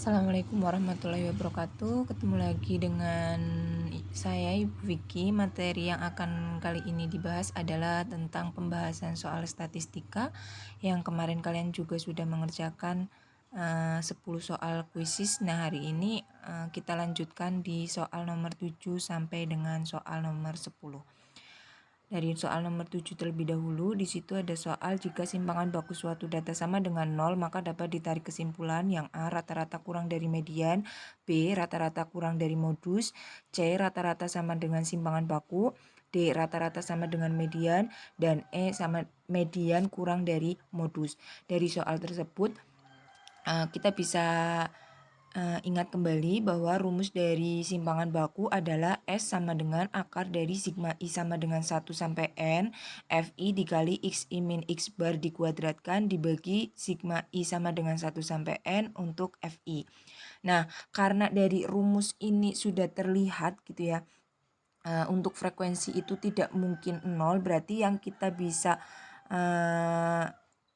Assalamualaikum warahmatullahi wabarakatuh. Ketemu lagi dengan saya Ibu Vicky. Materi yang akan kali ini dibahas adalah tentang pembahasan soal statistika yang kemarin kalian juga sudah mengerjakan 10 soal kuisis. Nah, hari ini kita lanjutkan di soal nomor 7 sampai dengan soal nomor 10. Dari soal nomor 7 terlebih dahulu, di situ ada soal jika simpangan baku suatu data sama dengan 0, maka dapat ditarik kesimpulan yang A. Rata-rata kurang dari median, B. Rata-rata kurang dari modus, C. Rata-rata sama dengan simpangan baku, D. Rata-rata sama dengan median, dan E. Sama median kurang dari modus. Dari soal tersebut, kita bisa ingat kembali bahwa rumus dari simpangan baku adalah S sama dengan akar dari sigma I sama dengan 1 sampai N Fi dikali Xi min X bar dikuadratkan dibagi sigma I sama dengan 1 sampai N untuk Fi. Nah, karena dari rumus ini sudah terlihat gitu ya, untuk frekuensi itu tidak mungkin 0, berarti yang kita bisa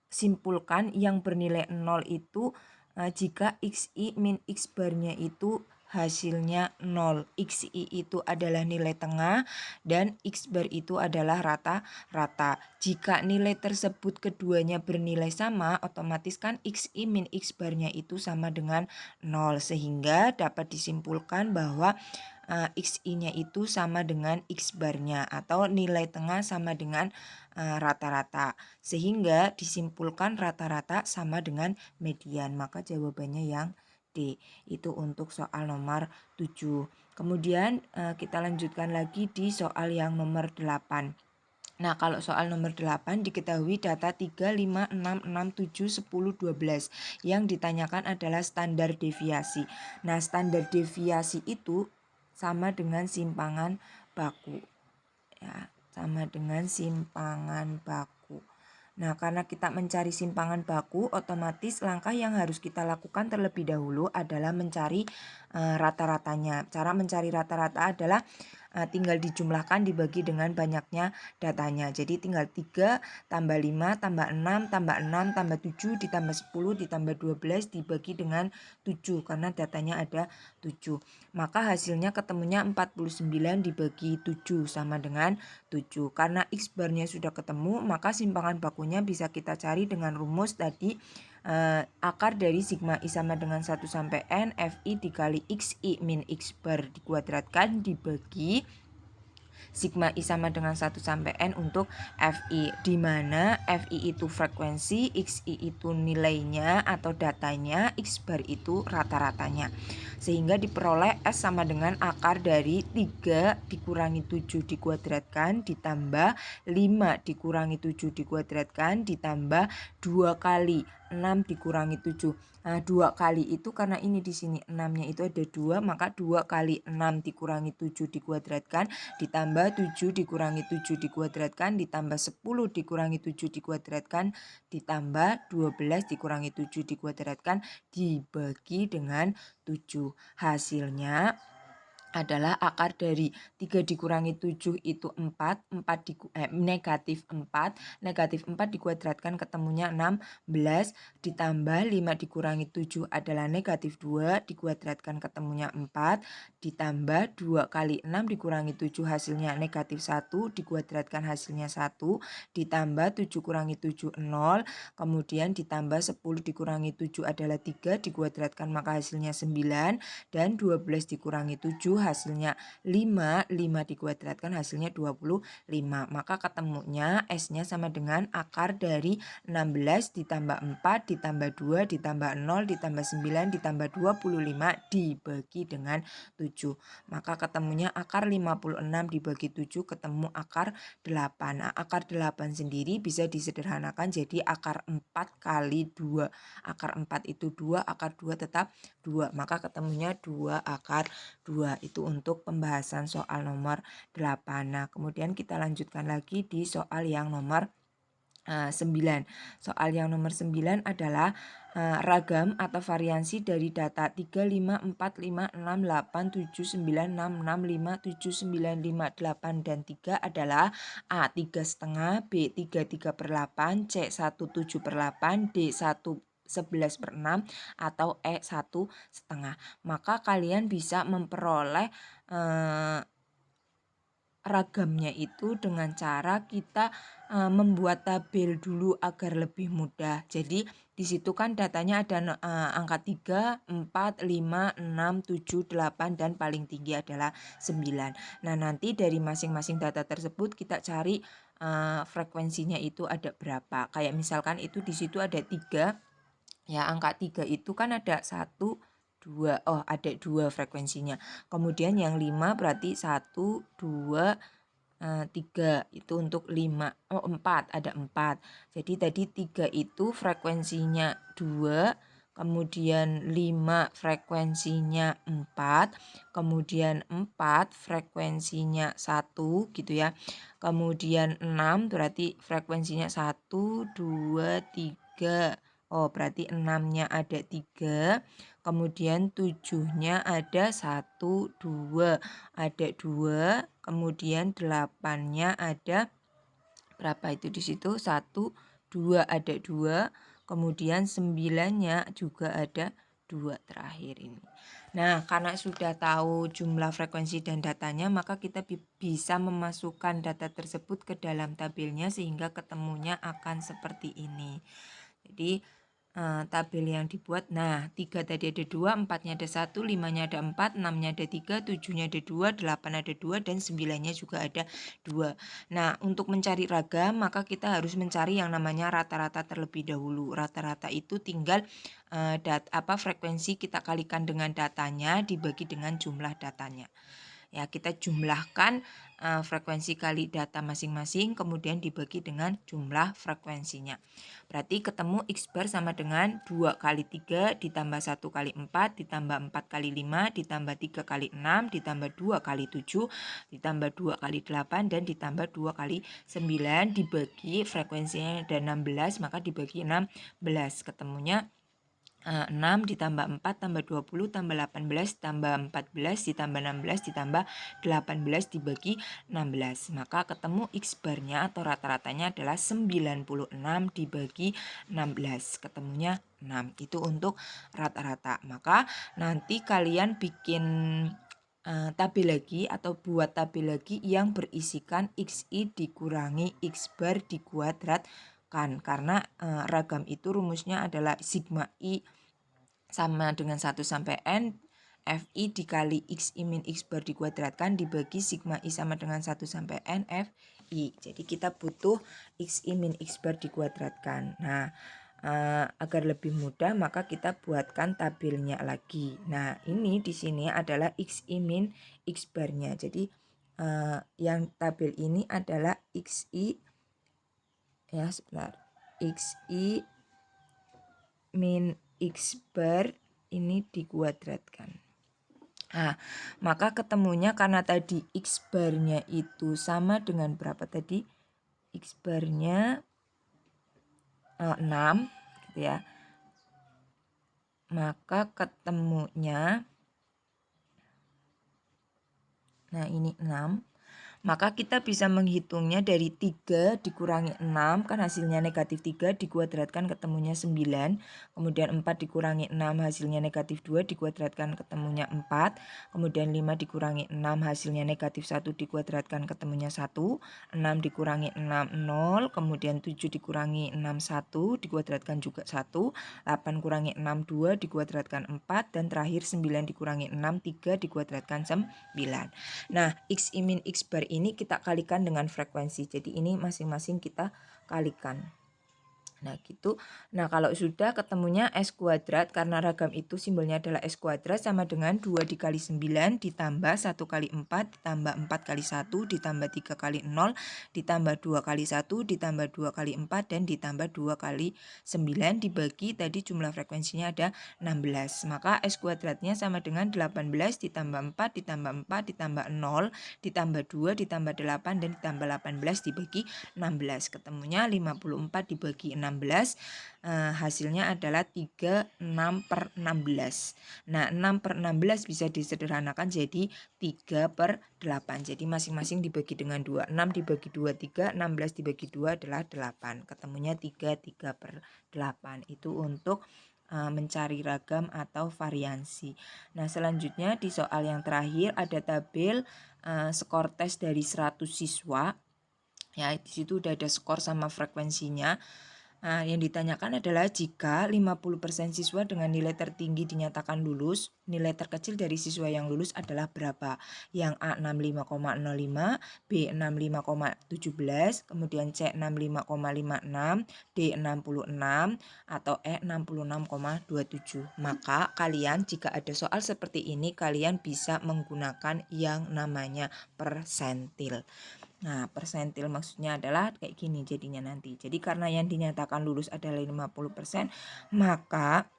simpulkan yang bernilai 0 itu jika Xi min X barnya itu hasilnya 0. Xi itu adalah nilai tengah dan X bar itu adalah rata-rata. Jika nilai tersebut keduanya bernilai sama, otomatis kan Xi min X barnya itu sama dengan 0. Sehingga dapat disimpulkan bahwa Xi-nya itu sama dengan X barnya atau nilai tengah sama dengan rata-rata. Sehingga disimpulkan rata-rata sama dengan median. Maka jawabannya yang D. Itu untuk soal nomor 7. Kemudian kita lanjutkan lagi di soal yang nomor 8. Nah, kalau soal nomor 8 diketahui data 3, 5, 6, 6, 7, 10, 12. Yang ditanyakan adalah standar deviasi. Nah, standar deviasi itu sama dengan simpangan baku. Ya, sama dengan simpangan baku. Nah, karena kita mencari simpangan baku, otomatis langkah yang harus kita lakukan terlebih dahulu adalah mencari rata-ratanya. Cara mencari rata-rata adalah tinggal dijumlahkan dibagi dengan banyaknya datanya. Jadi tinggal 3 tambah 5 tambah 6 tambah 6 tambah 7 ditambah 10 ditambah 12 dibagi dengan 7 karena datanya ada 7. Maka hasilnya ketemunya 49 dibagi 7 sama dengan 7. Karena X barnya sudah ketemu, maka simpangan bakunya bisa kita cari dengan rumus tadi, akar dari sigma I sama dengan 1 sampai N Fi dikali Xi min X bar dikuadratkan dibagi sigma I sama dengan 1 sampai N untuk Fi, di mana Fi itu frekuensi, Xi itu nilainya atau datanya, X bar itu rata-ratanya. Sehingga diperoleh S sama dengan akar dari 3 dikurangi 7 dikuadratkan ditambah 5 dikurangi 7 dikuadratkan ditambah 2 kali 6 dikurangi 7. Nah, 2 kali itu karena ini di sini 6-nya itu ada 2, maka 2 kali 6 dikurangi 7 dikuadratkan ditambah 7 dikurangi 7 dikuadratkan ditambah 10 dikurangi 7 dikuadratkan ditambah 12 dikurangi 7 dikuadratkan dibagi dengan 7. Hasilnya adalah akar dari 3 dikurangi 7 itu 4, negatif 4, negatif 4 dikuadratkan ketemunya 16, ditambah 5 dikurangi 7 adalah negatif 2, dikuadratkan ketemunya 4, ditambah 2 kali 6 dikurangi 7 hasilnya negatif 1, dikuadratkan hasilnya 1, ditambah 7 kurangi 7, 0, kemudian ditambah 10 dikurangi 7 adalah 3, dikuadratkan maka hasilnya 9, dan 12 dikurangi 7 hasilnya 5, 5 dikuadratkan hasilnya 25. Maka ketemunya S-nya sama dengan akar dari 16 ditambah 4 ditambah 2 ditambah 0 ditambah 9 ditambah 25 dibagi dengan 7. Maka ketemunya akar 56 dibagi 7 ketemu akar 8. Nah, akar 8 sendiri bisa disederhanakan jadi akar 4 kali 2. Akar 4 itu 2, akar 2 tetap 2. Maka ketemunya 2 akar 2. Itu untuk pembahasan soal nomor 8. Nah, kemudian kita lanjutkan lagi di soal yang nomor 9. Soal yang nomor 9 adalah ragam atau variansi dari data 3, 5, 4, 5, 6, 8, 7, 9, 6, 6, 5, 7, 9, 5, 8, dan 3 adalah A 3,5, B 3, 3/8, C 1, 7/8, D 1, 11/6 atau E1,5. Maka kalian bisa memperoleh ragamnya itu dengan cara kita membuat tabel dulu agar lebih mudah. Jadi di situ kan datanya ada angka 3, 4, 5, 6, 7, 8 dan paling tinggi adalah 9. Nah, nanti dari masing-masing data tersebut kita cari frekuensinya itu ada berapa. Kayak misalkan itu di situ ada 3. Ya, angka 3 itu kan ada 1, 2. Oh, ada 2 frekuensinya. Kemudian yang 5 berarti 1, 2, 3 itu untuk 5. Oh, 4, ada 4. Jadi tadi 3 itu frekuensinya 2, kemudian 5 frekuensinya 4, kemudian 4 frekuensinya 1 gitu ya. Kemudian 6 berarti frekuensinya 1, 2, 3. Oh, berarti 6-nya ada 3. Kemudian 7-nya ada 1, 2. Ada 2. Kemudian 8-nya ada berapa itu di situ? 1, 2, ada 2. Kemudian 9-nya juga ada 2 terakhir ini. Nah, karena sudah tahu jumlah frekuensi dan datanya, maka kita bisa memasukkan data tersebut ke dalam tabelnya sehingga ketemunya akan seperti ini. Jadi tabel yang dibuat, nah 3 tadi ada 2, 4-nya ada 1, 5-nya ada 4, 6-nya ada 3, 7-nya ada 2, 8 ada 2, dan 9-nya juga ada 2. Nah, untuk mencari ragam maka kita harus mencari yang namanya rata-rata terlebih dahulu. Rata-rata itu tinggal frekuensi kita kalikan dengan datanya dibagi dengan jumlah datanya. Ya, kita jumlahkan frekuensi kali data masing-masing kemudian dibagi dengan jumlah frekuensinya. Berarti ketemu X bar sama dengan 2 kali 3 ditambah 1 kali 4 ditambah 4 kali 5 ditambah 3 kali 6 ditambah 2 kali 7 ditambah 2 kali 8 dan ditambah 2 kali 9 dibagi frekuensinya ada 16 maka dibagi 16 ketemunya 6 ditambah 4 tambah 20 tambah 18 tambah 14 ditambah 16 ditambah 18 dibagi 16. Maka ketemu X barnya atau rata-ratanya adalah 96 dibagi 16. Ketemunya 6. Itu untuk rata-rata. Maka nanti kalian bikin tabel lagi atau buat tabel lagi yang berisikan XI dikurangi X bar dikuadratkan. Karena ragam itu rumusnya adalah sigma I sama dengan 1 sampai N Fi dikali XI min X bar dikuadratkan dibagi sigma I sama dengan 1 sampai N Fi. Jadi kita butuh XI min X bar dikuadratkan. Nah, agar lebih mudah maka kita buatkan tabelnya lagi. Nah, ini di sini adalah XI min X barnya. Jadi yang tabel ini adalah XI ya sebentar. XI min X bar ini dikuadratkan. Nah, maka ketemunya karena tadi X barnya itu sama dengan berapa tadi? X barnya 6 gitu ya. Maka ketemunya, nah ini 6. Maka kita bisa menghitungnya dari 3 dikurangi 6, kan hasilnya negatif 3, dikuadratkan ketemunya 9. Kemudian 4 dikurangi 6, hasilnya negatif 2, dikuadratkan ketemunya 4. Kemudian 5 dikurangi 6, hasilnya negatif 1, dikuadratkan ketemunya 1. 6 dikurangi 6, 0. Kemudian 7 dikurangi 6, 1, dikuadratkan juga 1. 8 kurangi 6, 2, dikuadratkan 4. Dan terakhir 9 dikurangi 6, 3, dikuadratkan 9. Nah, XI min X bar ini kita kalikan dengan frekuensi. Jadi ini masing-masing kita kalikan. Nah gitu. Nah kalau sudah ketemunya S kuadrat karena ragam itu simbolnya adalah S kuadrat sama dengan 2 dikali 9 ditambah 1 kali 4 ditambah 4 kali 1 ditambah 3 kali 0 ditambah 2 kali 1 ditambah 2 kali 4 dan ditambah 2 kali 9 dibagi tadi jumlah frekuensinya ada 16. Maka S kuadratnya sama dengan 18 ditambah 4 ditambah 4 ditambah 0 ditambah 2 ditambah 8 dan ditambah 18 dibagi 16. Ketemunya 54 dibagi 16 16, hasilnya adalah 36/16. Nah, 6/16 bisa disederhanakan jadi 3/8. Jadi masing-masing dibagi dengan 2. 6 dibagi 2, 3. 16 dibagi 2 adalah 8. Ketemunya 3/8. Itu untuk mencari ragam atau variansi. Nah, selanjutnya di soal yang terakhir ada tabel skor tes dari 100 siswa. Ya, di situ udah ada skor sama frekuensinya. Nah, yang ditanyakan adalah jika 50% siswa dengan nilai tertinggi dinyatakan lulus, nilai terkecil dari siswa yang lulus adalah berapa? Yang A 65,05, B 65,17, kemudian C 65,56, D 66, atau E 66,27. Maka kalian jika ada soal seperti ini, kalian bisa menggunakan yang namanya persentil. Nah, persentil maksudnya adalah kayak gini jadinya nanti. Jadi karena yang dinyatakan lulus adalah 50%, maka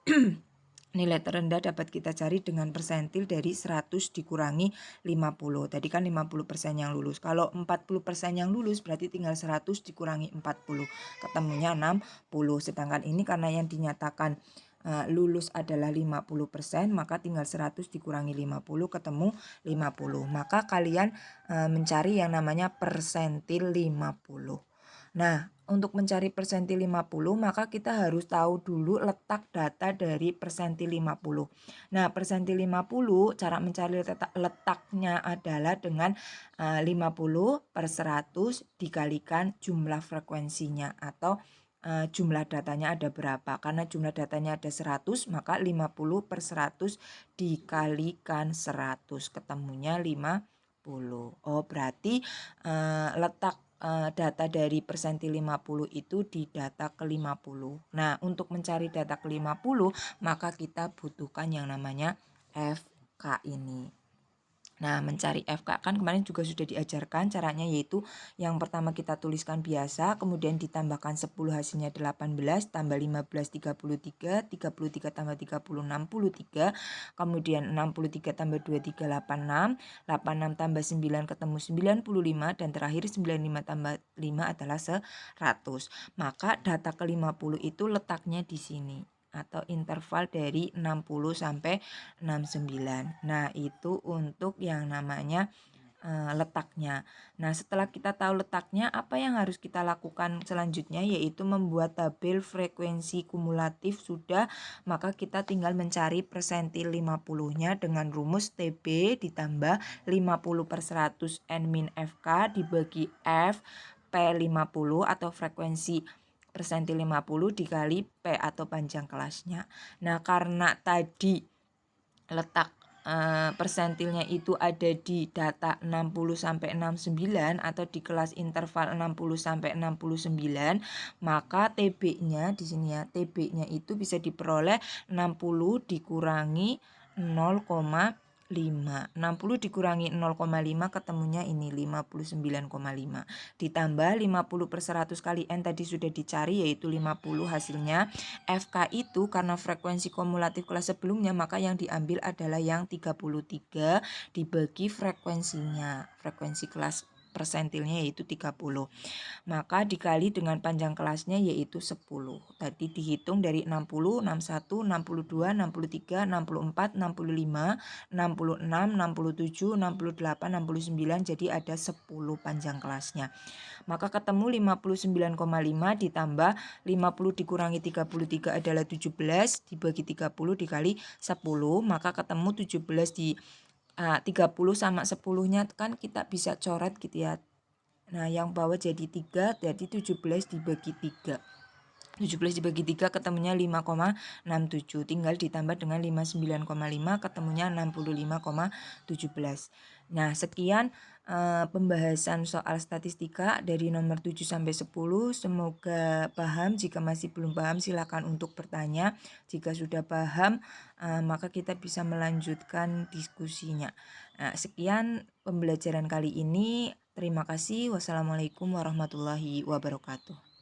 nilai terendah dapat kita cari dengan persentil dari 100 dikurangi 50. Tadi kan 50% yang lulus. Kalau 40% yang lulus berarti tinggal 100 dikurangi 40. Ketemunya 60. Sedangkan ini karena yang dinyatakan lulus adalah 50%, maka tinggal 100 dikurangi 50 ketemu 50. Maka kalian mencari yang namanya persentil 50. Nah, untuk mencari persentil 50 maka kita harus tahu dulu letak data dari persentil 50. Nah, persentil 50 cara mencari letaknya adalah dengan 50/100 dikalikan jumlah frekuensinya atau jumlah datanya ada berapa. Karena jumlah datanya ada 100, maka 50/100 dikalikan 100. Ketemunya 50. Oh, berarti letak data dari persentil 50 itu di data ke-50. Nah, untuk mencari data ke-50, maka kita butuhkan yang namanya FK ini. Nah, mencari FK kan kemarin juga sudah diajarkan caranya, yaitu yang pertama kita tuliskan biasa, kemudian ditambahkan 10 hasilnya 18, tambah 15 33, 33 tambah 30 63, kemudian 63 tambah 23 86, 86 tambah 9 ketemu 95, dan terakhir 95 tambah 5 adalah 100. Maka data ke-50 itu letaknya di sini atau interval dari 60 sampai 69. Nah, itu untuk yang namanya letaknya. Nah, setelah kita tahu letaknya, apa yang harus kita lakukan selanjutnya yaitu membuat tabel frekuensi kumulatif sudah, maka kita tinggal mencari persentil 50-nya dengan rumus TB ditambah 50/100 N min FK dibagi F P50 atau frekuensi persentil 50 dikali P atau panjang kelasnya. Nah, karena tadi letak persentilnya itu ada di data 60 sampai 69 atau di kelas interval 60 sampai 69, maka TB-nya di sini ya, TB-nya itu bisa diperoleh 60 dikurangi 0,5. 60 dikurangi 0,5 ketemunya ini 59,5. Ditambah 50/100 kali N tadi sudah dicari yaitu 50 hasilnya. FK itu karena frekuensi kumulatif kelas sebelumnya, maka yang diambil adalah yang 33 dibagi frekuensinya. Frekuensi kelas persentilnya yaitu 30. Maka dikali dengan panjang kelasnya yaitu 10. Tadi dihitung dari 60, 61, 62, 63, 64, 65, 66, 67, 68, 69, jadi ada 10 panjang kelasnya. Maka ketemu 59,5 ditambah 50 dikurangi 33 adalah 17, dibagi 30 dikali 10, maka ketemu 17 di 30 sama 10-nya kan kita bisa coret gitu ya. Nah, yang bawah jadi 3, jadi 17 dibagi 3. 17 dibagi 3 ketemunya 5,67. Tinggal ditambah dengan 59,5 ketemunya 65,17. Nah, sekian pembahasan soal statistika dari nomor 7 sampai 10. Semoga paham. Jika masih belum paham silakan untuk bertanya. Jika sudah paham maka kita bisa melanjutkan diskusinya. Nah, sekian pembelajaran kali ini. Terima kasih. Wassalamualaikum warahmatullahi wabarakatuh.